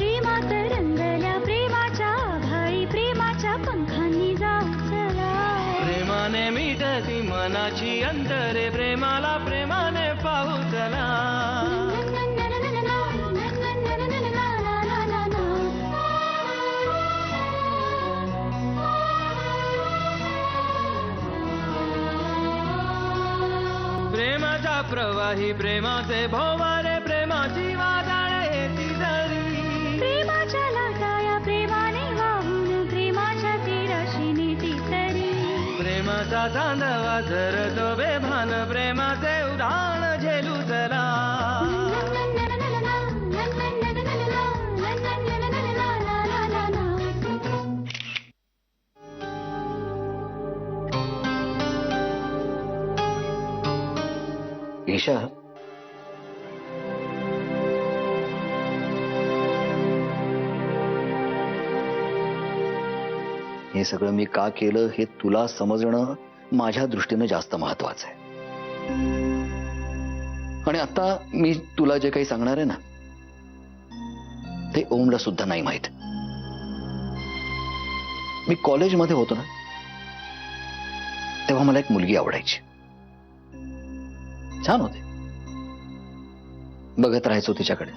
प्रेमात रंगल्या प्रेमाच्या आभाळी प्रेमाच्या पंखांनी जा चला. प्रेमाने मिटती मनाची अंतरे प्रेमाला प्रेमाने पाहू चला. प्रेमाचा प्रवाही प्रेमाचे भोवारे प्रेमाची वादळे येती जरी. प्रेमाच्या लाटा या प्रेमाने वाहून प्रेमाच्या तीराशी नेती तरी. प्रेमाचा चांदवा झरतो बेभान प्रेमाचे उधाण झेलू चला. ईशा, हे सगळं मी का केलं हे तुला समजणं माझ्या दृष्टीनं जास्त महत्वाचं आहे. आणि आता मी तुला जे काही सांगणार आहे ना ते ओमला सुद्धा नाही माहित. मी कॉलेजमध्ये होतो ना तेव्हा मला एक मुलगी आवडायची. छान होते, बघत राहायचो तिच्याकडे,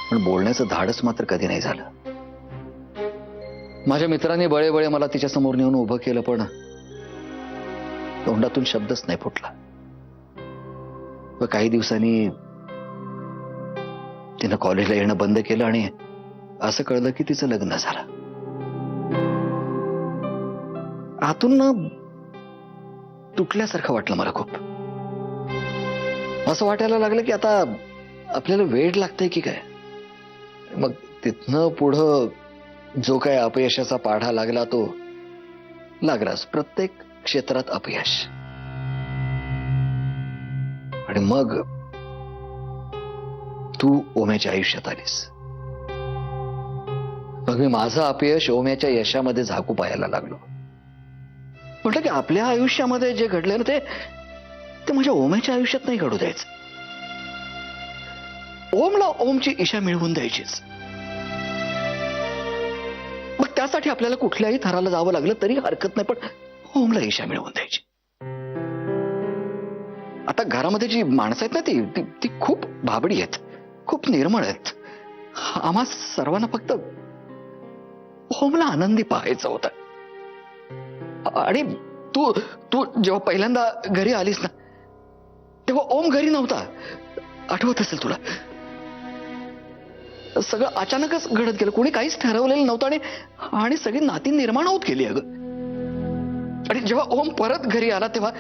पण बोलण्याचं धाडस मात्र कधी नाही झालं. माझ्या मित्रांनी बळे मला तिच्या समोर नेऊन उभं केलं, पण तोंडातून शब्दच नाही फुटला. व काही दिवसांनी तिनं कॉलेजला येणं बंद केलं आणि असं कळलं की तिचं लग्न झालं. आतून ना तुटल्यासारखं वाटलं मला खूप. असं वाटायला लागलं की आता आपल्याला वेळ लागतंय की काय. मग तिथनं पुढं जो काय अपयशाचा पाढा लागला तो लागलाच. प्रत्येक क्षेत्रात अपयश. आणि मग तू ओम्याच्या आयुष्यात आलीस. मग मी माझं अपयश ओम्याच्या यशामध्ये झाकू पाहायला लागलो. म्हटलं की आपल्या आयुष्यामध्ये जे घडलं ना ते माझ्या ओम्याच्या आयुष्यात नाही घडू द्यायचं. ओमला ओमची ईशा मिळवून द्यायचीच. मग त्यासाठी आपल्याला कुठल्याही थराला जावं लागलं तरी हरकत नाही, पण ओमला ईशा मिळवून द्यायची. आता घरामध्ये जी माणसं आहेत ना ती खूप भाबडी आहेत, खूप निर्मळ आहेत. आम्हा सर्वांना फक्त ओमला आनंदी पाहायचं होतं. आणि तू तू जेव्हा पहिल्यांदा घरी आलीस ना तेव्हा ओम घरी नव्हता. आठवत असेल तुला. सगळं अचानकच घडत गेलं. कोणी काहीच ठरवलेलं नव्हतं आणि सगळी नाती निर्माण होत गेली अगं. आणि जेव्हा ओम परत घरी आला तेव्हा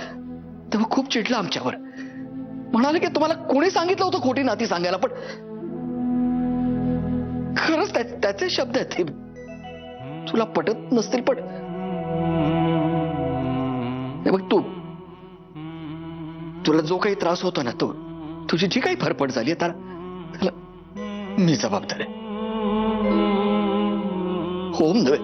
खूप चिडला आमच्यावर. म्हणाले की तुम्हाला कोणी सांगितलं होतं खोटी नाती सांगायला. पण खरंच त्याचे शब्द आहेत. तुला पटत नसतील पण बघ तुला जो काही त्रास होतो ना तुझी जी काही फरफट झाली त्याला मी जबाबदार आहे. होम नव्हे.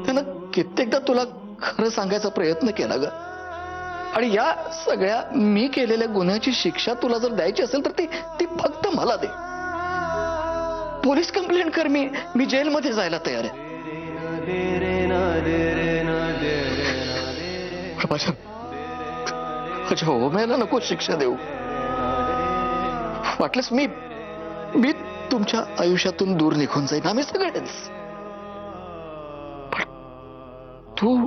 त्यानं कित्येकदा तुला खरं सांगायचा प्रयत्न केला ग. आणि या सगळ्या मी केलेल्या गुन्ह्याची शिक्षा तुला जर द्यायची असेल तर ती फक्त मला दे. पोलीस कंप्लेंट कर. मी जेलमध्ये जायला तयार आहे. माझ्या ओम्याला नको शिक्षा देऊ. वाटलंच मी तुमच्या आयुष्यातून दूर निघून जाईन. आम्ही सगळेच. पण तू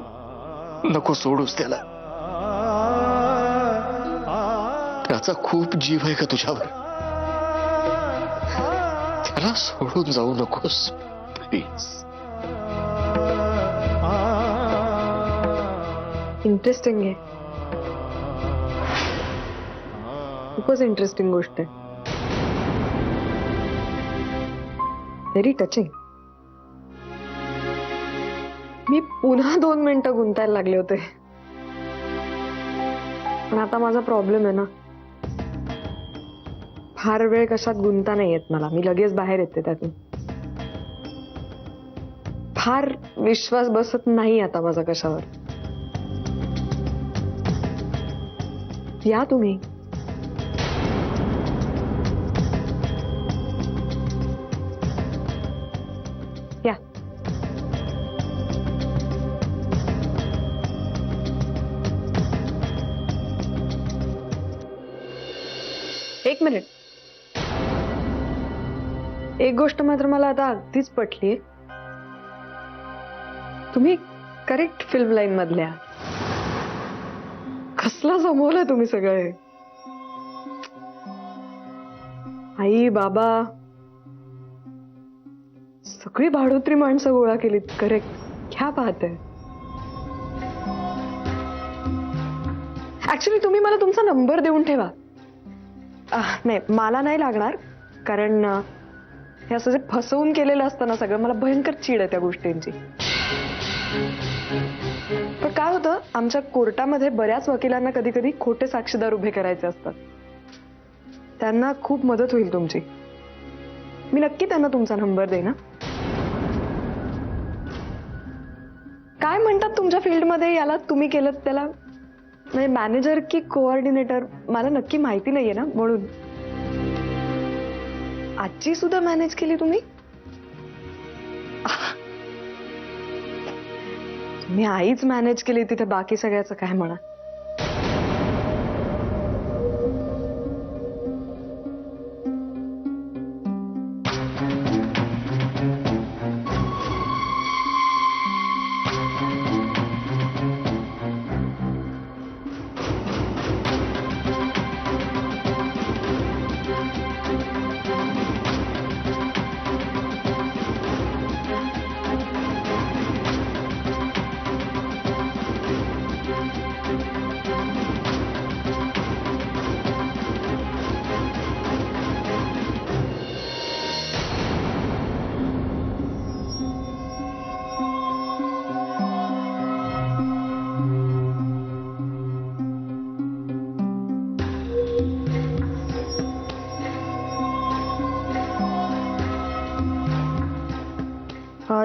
नको सोडूस त्याला. त्याचा खूप जीव आहे का तुझ्यावर. त्याला सोडून जाऊ नकोस प्लीज. इंटरेस्टिंग आहे. खूपच इंटरेस्टिंग गोष्ट आहे. Very touching. मी पुन्हा 2 मिनिटं गुंतायला लागले होते. पण आता माझा प्रॉब्लेम आहे ना, फार वेळ कशात गुंता नाही येत मला. मी लगेच बाहेर येते त्यातून. फार विश्वास बसत नाही आता माझा कशावर. या तुम्ही. या. एक मिनिट. एक गोष्ट मात्र मला आता अगदीच पटलीये. तुम्ही करेक्ट फिल्म लाईन मधल्या. कसला जमवलं तुम्ही सगळे. आई बाबा सगळी भाडोत्री माणसं गोळा केलीत. करेक्ट. क्या बात आहे. ऍक्च्युली तुम्ही मला तुमचा नंबर देऊन ठेवा. नाही मला नाही लागणार, कारण हे असं जे फसवून केलेलं असतं ना सगळं, मला भयंकर चीड आहे त्या गोष्टींची. पण काय होतं, आमच्या कोर्टामध्ये बऱ्याच वकिलांना कधी कधी खोटे साक्षीदार उभे करायचे असतात. त्यांना खूप मदत होईल तुमची. मी नक्की त्यांना तुमचा नंबर देईन. काय म्हणतात तुमच्या फील्डमध्ये याला, तुम्ही केलं त्याला, म्हणजे मॅनेजर की कोऑर्डिनेटर, मला नक्की माहिती नाहीये ना, म्हणून. आजची सुद्धा मॅनेज केली तुम्ही. तुम्ही आईच मॅनेज केली तिथे, बाकी सगळ्याचं काय म्हणा.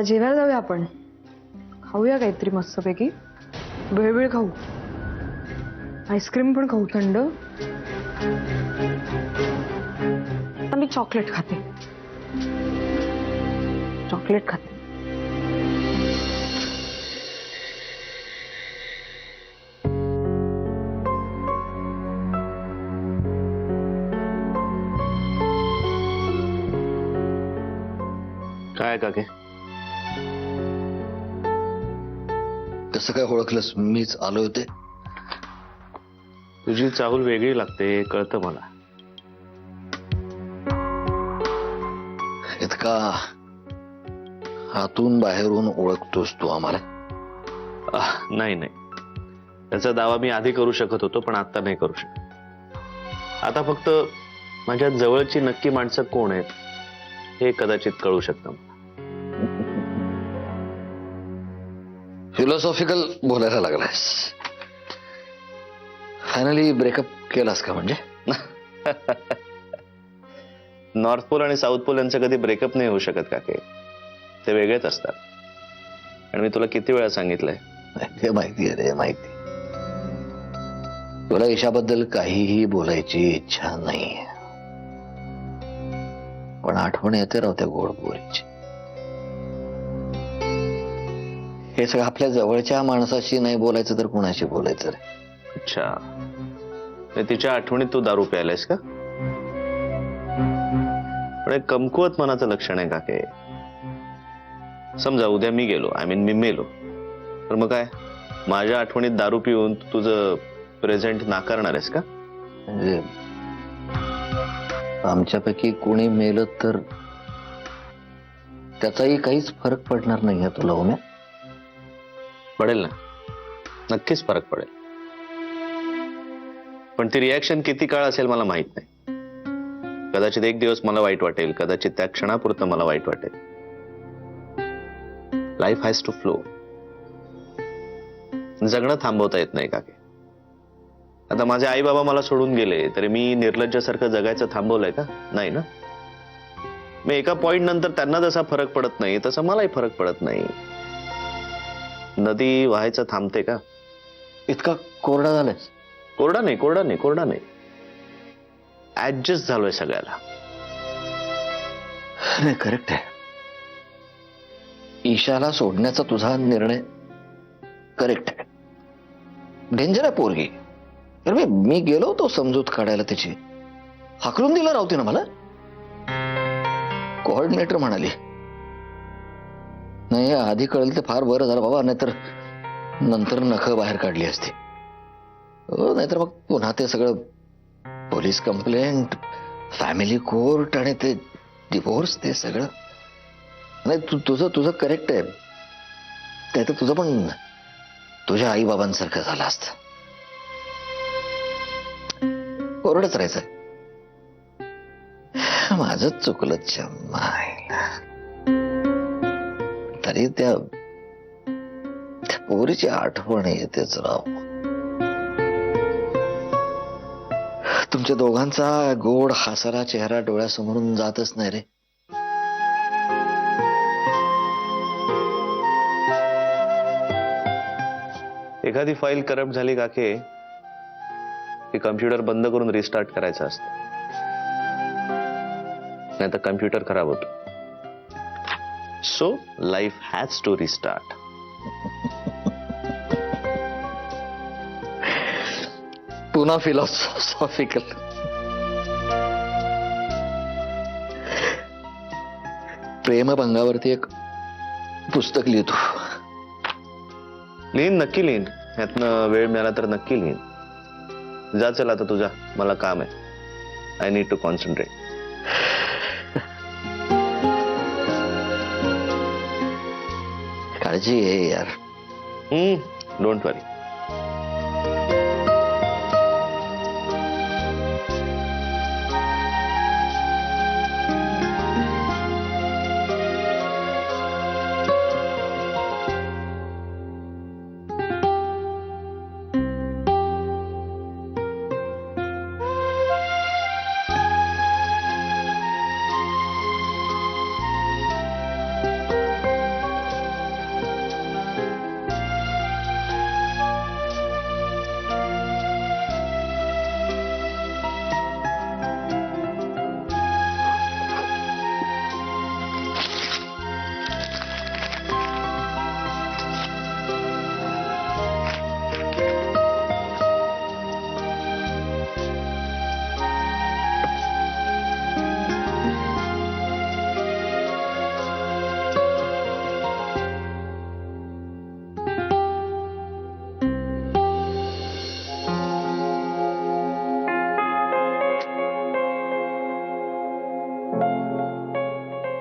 जेवायला जाऊया आपण. खाऊया काहीतरी मस्तपैकी. भेळ खाऊ. आईस्क्रीम पण खाऊ थंड. मी चॉकलेट खाते. चॉकलेट खाते. काय काके? कसं काय ओळखलंस? मीच आलो होते. तुझी चाहूल वेगळी लागते, कळतं मला. इतका हातून बाहेरून ओळखतोस तू आम्हाला? नाही नाही, त्याचा दावा मी आधी करू शकत होतो, पण आता नाही करू शकत. आता फक्त माझ्या जवळची नक्की माणसं कोण आहेत हे कदाचित कळू शकतं. फिलॉसॉफिकल बोलायला लागलास. फायनली ब्रेकअप केलास का? म्हणजे नॉर्थ पोल आणि साऊथ पोल यांचं कधी ब्रेकअप नाही होऊ शकत काके. ते वेगळेच असतात. आणि मी तुला किती वेळा सांगितलंय. ते माहिती आहे रे, माहिती. तुला ईशाबद्दल काहीही बोलायची इच्छा नाही, पण आठवण येते राव त्या गोड पोरीची. हे सगळं आपल्या जवळच्या माणसाशी नाही बोलायचं तर कुणाशी बोलायचं रे? अच्छा, तिच्या आठवणीत तू दारू प्यायलायस का? पण एक कमकुवत मनाचं लक्षण आहे काके. समजा उद्या मी गेलो, मी मेलो, तर मग काय, माझ्या आठवणीत दारू पिऊन तुझं प्रेझेंट नाकारणार आहेस का? म्हणजे आमच्यापैकी कोणी मेलं तर त्याचाही काहीच फरक पडणार नाही तुला उम्या? पडेल ना, नक्कीच फरक पडेल. पण ती रिॲक्शन किती काळ असेल मला माहित नाही. कदाचित एक दिवस मला वाईट वाटेल, कदाचित त्या क्षणापुरतं मला वाईट वाटेल. Life has to flow. जगणं थांबवता येत नाही काके. आता माझे आई बाबा मला सोडून गेले तरी मी निर्लज्जासारखं जगायचं थांबवलंय का? नाही ना. मी एका पॉइंट नंतर त्यांना जसा फरक पडत नाही तसा मलाही फरक पडत नाही. नदी व्हायचं थांबते का? इतका कोरडा झालाय? कोरडा नाही. ऍडजस्ट झालोय सगळ्याला. नाही, करेक्ट आहे. ईशाला सोडण्याचा तुझा निर्णय करेक्ट आहे. डेंजर आहे पोरगी. अरे मी गेलो होतो समजूत काढायला त्याची. हाकलून दिलं राहते ना मला. कोऑर्डिनेटर म्हणाली. नाही, आधी कळलं ते फार बरं झालं बाबा, नाहीतर नंतर नख बाहेर काढली असती. हो, नाहीतर मग पुन्हा ते सगळं पोलीस कंप्लेंट, फॅमिली कोर्ट आणि ते डिवोर्स, ते सगळं. नाही, तुझं करेक्ट आहे. नाही तर तुझं पण तुझ्या आई बाबांसारखं झालं असतं. कोरडच राहायचं. माझं चुकलं मायला. तरी त्या पोरीची आठवण येतेच राव. तुमच्या दोघांचा गोड हसरा चेहरा डोळ्यासमोरून जातच नाही रे. एखादी फाईल करप्ट झाली काके की कम्प्युटर बंद करून रिस्टार्ट करायचं असतं, नाही तर कम्प्युटर खराब होतो. So life has to restart. पुन्हा फिलॉसॉफिकल. प्रेमभंगावरती एक पुस्तक लिहितो. लिहीन, नक्की लिहीन. यातनं वेळ मिळाला तर नक्की लिहीन. जा चल आता तुझा, मला काम आहे. I need to concentrate. काळजी आहे यार. Don't worry.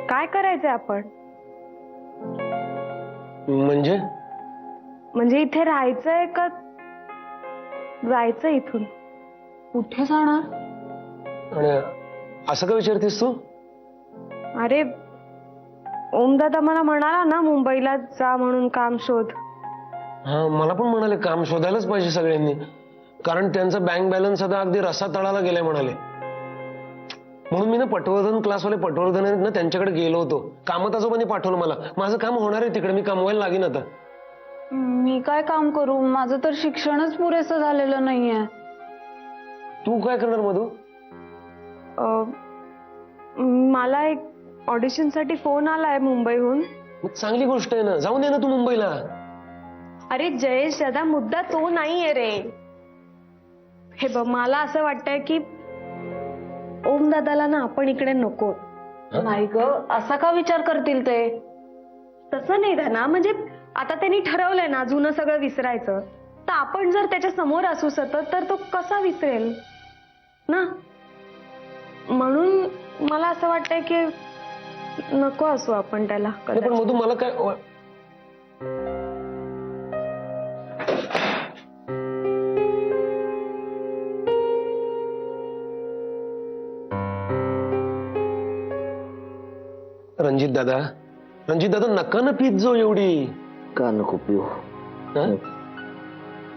काय करायचंय आपण? म्हणजे इथे राहायचंय का जायचं इथून? कुठे जाणार? आणि असं का विचारतेस तू? अरे ओमदादा मला म्हणाला ना मुंबईला जा म्हणून, काम शोध. हा, मला पण म्हणाले काम शोधायलाच पाहिजे सगळ्यांनी, कारण त्यांचा बँक बॅलन्स आता अगदी रस्सा तळाला गेलाय म्हणाले. म्हणून मी ना पटवर्धन क्लासवाले पटवर्धन आहेत ना, त्यांच्याकडे गेलो होतो. कामात आजोबांनी पाठवलं मला. माझं काम होणार आहे तिकडे, मी कमवायला लागेन आता. मी काय काम करू? माझं तर शिक्षणच पुरेसं झालेलं नाहीये. तू काय करणार मधू? मला एक ऑडिशन साठी फोन आलाय मुंबईहून. मग चांगली गोष्ट आहे ना, जाऊन ये ना तू मुंबईला. अरे जयेश दादा, मुद्दा तो नाहीये रे. हे बघ, मला असं वाटतंय की ओम दादाला ना आपण इकडे नको. नाही ग, असा का विचार करतील ते? तसं नाही ना, म्हणजे आता त्यांनी ठरवलंय ना जुनं सगळं विसरायचं, तर आपण जर त्याच्या समोर असू सतत तर तो कसा विसरेल ना. म्हणून मला असं वाटतंय की नको असू आपण त्याला. पण मधू मला काय रणजित दादा नका ना पीत जो एवढी. का नको पिऊ? हा?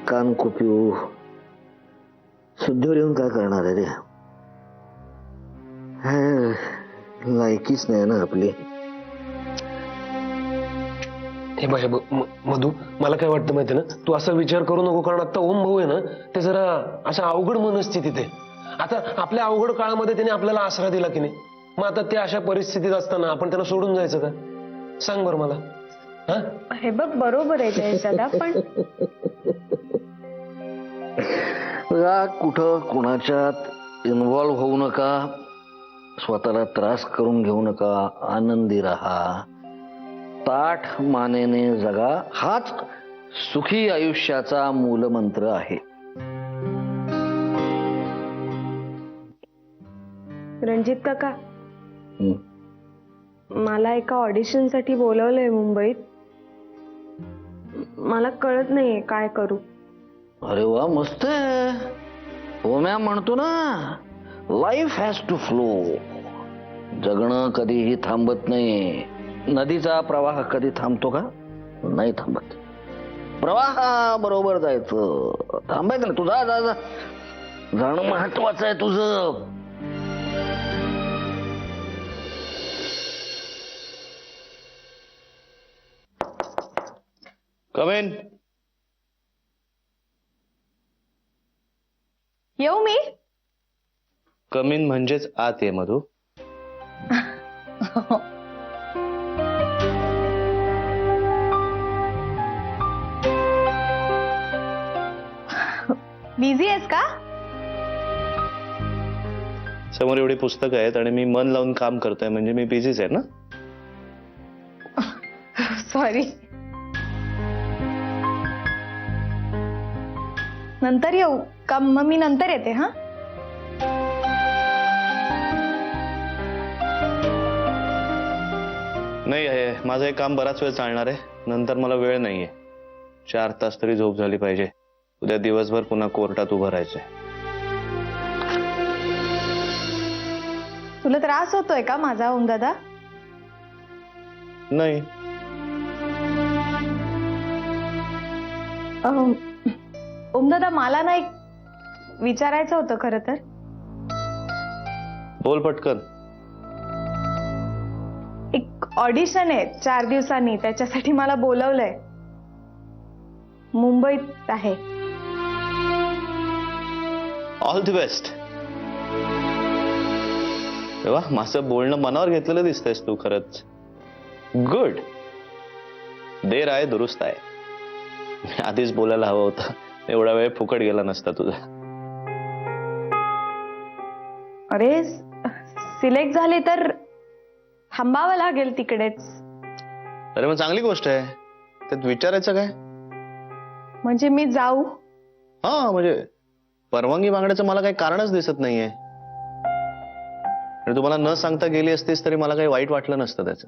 का नको पिऊ? शुद्धीवर येऊन काय करणार आहे रे? लायकीच नाही ना आपली. हे बघा मधू, मला काय वाटतं माहितीये ना, तू असा विचार करू नको, कारण आता ओम भाऊ आहे ना, ते जरा अशा अवघड मनस्थितीत आहे. आता आपल्या अवघड काळामध्ये त्याने आपल्याला आसरा दिला की नाही, मग आता ते अशा परिस्थितीत असताना आपण त्यांना सोडून जायचं का? सांग बरं मला. हा, हे बघ, बरोबर आहे जयेश दादा, पण कुठं कुणाच्यात इन्व्हॉल्व्ह होऊ नका, स्वतःला त्रास करून घेऊ नका, आनंदी राहा, ताठ मानेने जगा, हाच सुखी आयुष्याचा मूलमंत्र आहे. रणजित काका, मला एका ऑडिशन साठी बोलवलंय मुंबईत. मला कळत नाहीये काय करू. अरे वा, मस्त आहे. हो, मॅम म्हणतो ना, लाईफ हॅज टू फ्लो. जगणं कधीही थांबत नाही. नदीचा प्रवाह कधी थांबतो का? नाही थांबत. प्रवाहा बरोबर जायचं, थांबायचं ना. तुझा जा, जाणं महत्वाचं आहे तुझं. कम इन. येऊ मी? कम इन म्हणजेच आत ये मधू. बिझी आहेस का? समोर एवढी पुस्तकं आहेत आणि मी मन लावून काम करतोय, म्हणजे मी बिझीच आहे ना. सॉरी. नंतर येऊ का? मग मी नंतर येते. हा, नाही आहे, माझं एक काम बराच वेळ चालणार आहे. नंतर मला वेळ नाहीये. 4 तास तरी झोप झाली पाहिजे. उद्या दिवसभर पुन्हा कोर्टात उभं राहायचंय. तुला त्रास होतोय का माझा ओम दादा? नाही. ओम दादा, मला ना एक विचारायचं होतं खरं तर. बोल पटकन. एक ऑडिशन आहे 4 दिवसांनी, त्याच्यासाठी मला बोलवलंय. मुंबईत आहे. All the best. तेव्हा माझं बोलणं मनावर घेतलेलं दिसतंयस तू खरंच. गुड. देर आहे दुरुस्त आहे. मी आधीच बोलायला हवं होतं, एवढा वेळ फुकट गेला नसता तुझा. अरे, सिलेक्ट झाले तर थांबावं लागेल तिकडेच. अरे मग चांगली गोष्ट आहे. त्यात विचारायचं काय? म्हणजे मी जाऊ? हा, म्हणजे परवानगी मागण्याचं मला काही कारणच दिसत नाहीये. आणि तुम्हाला न सांगता गेली असतीस तरी मला काही वाईट वाटलं नसतं त्याचं.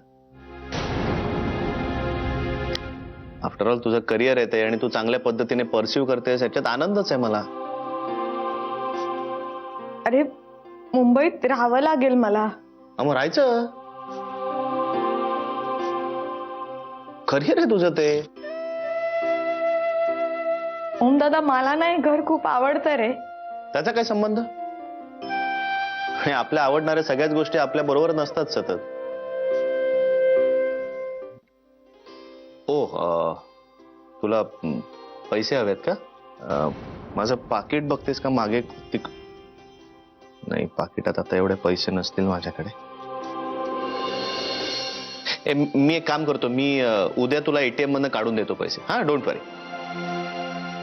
आफ्टर ऑल तुझं करिअर आहे ते, आणि तू चांगल्या पद्धतीने परस्यू करतेस, याच्यात आनंदच आहे मला. अरे, मुंबईत राहावं लागेल मला. मग राहायचं. करिअर आहे तुझं ते. ओम दादा, मला नाही घर खूप आवडतं रे. त्याचा काय संबंध? आणि आपल्या आवडणाऱ्या सगळ्याच गोष्टी आपल्या बरोबर नसतात सतत. तुला पैसे हवेत का? माझं पाकिट बघतेस का मागे? नाही, पाकिटात आता एवढे पैसे नसतील माझ्याकडे. मी एक काम करतो, मी उद्या तुला एटीएम मधनं काढून देतो पैसे. हा, डोंट वरी.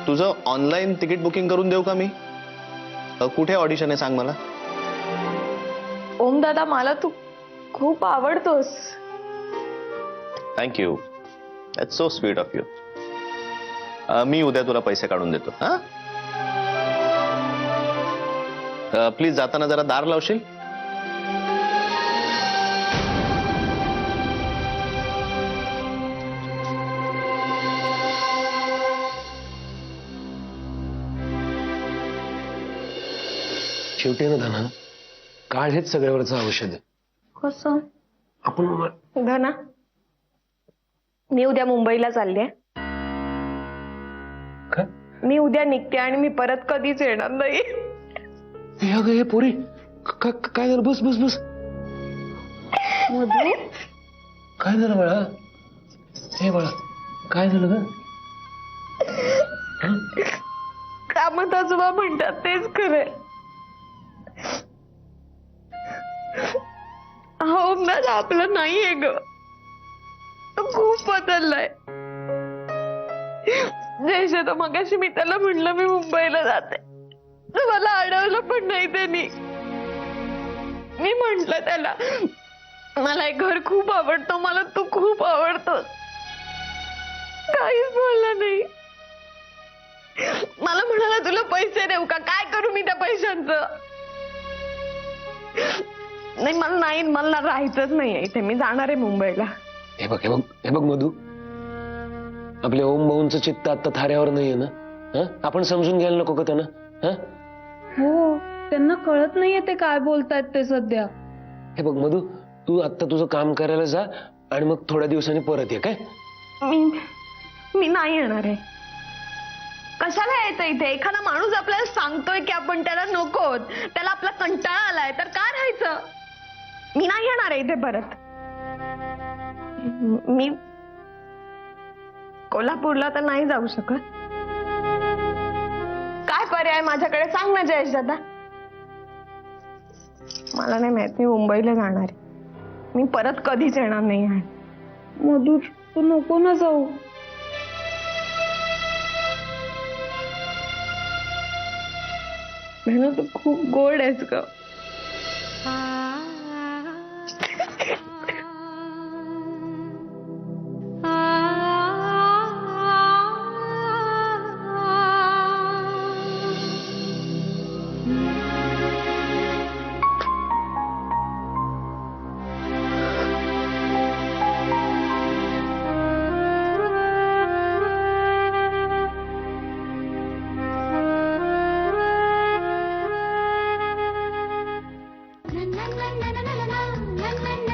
तुझं ऑनलाईन तिकीट बुकिंग करून देऊ का मी? कुठे ऑडिशन आहे सांग मला. ओम दादा, मला तू खूप आवडतोस. Thank you. That's so sweet of you. मी उद्या तुला पैसे काढून देतो. हा, प्लीज जाताना जरा दार लावशील? शेवटी ना धना, काळ हेच सगळ्यावरचं औषध आहे. कसं? आपण धना, मी उद्या मुंबईला चालले. काय? मी उद्या निघते आणि मी परत कधीच येणार नाही. हे अगं हे पोरी काय झालं? बस बस बस. मधू काय झालं बाळा? हे बाळा काय झालं ग? हं? कामात आजोबा म्हणतात तेच खरंय. हो मॅच आपलं नाहीये ग. तो खूप बदललाय. जयशा तर मगाशी मी त्याला म्हणलं मी मुंबईला जाते, तर मला अडवलं पण नाही त्यांनी. मी म्हंटल त्याला मला एक घर खूप आवडतो, मला तू खूप आवडतो. काहीच बोलला नाही. मला म्हणाला तुला पैसे देऊ का? काय करू मी त्या पैशांचं? नाही मला राहायचंच नाहीये इथे. मी जाणार आहे मुंबईला. हे बघ मधू, आपल्या ओम भाऊंचं चित्त आता थाऱ्यावर नाहीये ना? हं? आपण समजून घ्यायला नको का त्यांना? हं? हो, त्यांना कळत नाहीये ते काय बोलतायत ते सध्या. हे बघ मधू, तू आता तुझं काम करायला जा आणि मग थोड्या दिवसांनी परत ये. काय? मी नाही येणार आहे. कशाला यायचं इथे? एखादा माणूस आपल्याला सांगतोय की आपण त्याला नको, त्याला आपला कंटाळा आलाय, तर का राहायचं? मी नाही येणार आहे इथे परत. मी कोल्हापूरला तर नाही जाऊ शकत. काय पर्याय माझ्याकडे? सांग ना जयेश दादा. मला नाही माहित. मी मुंबईला जाणार आहे. मी परत कधीच येणार नाही आहे. मधू तू नको ना जाऊ. तू खूप गोड आहेस ग. na na na na na na na na na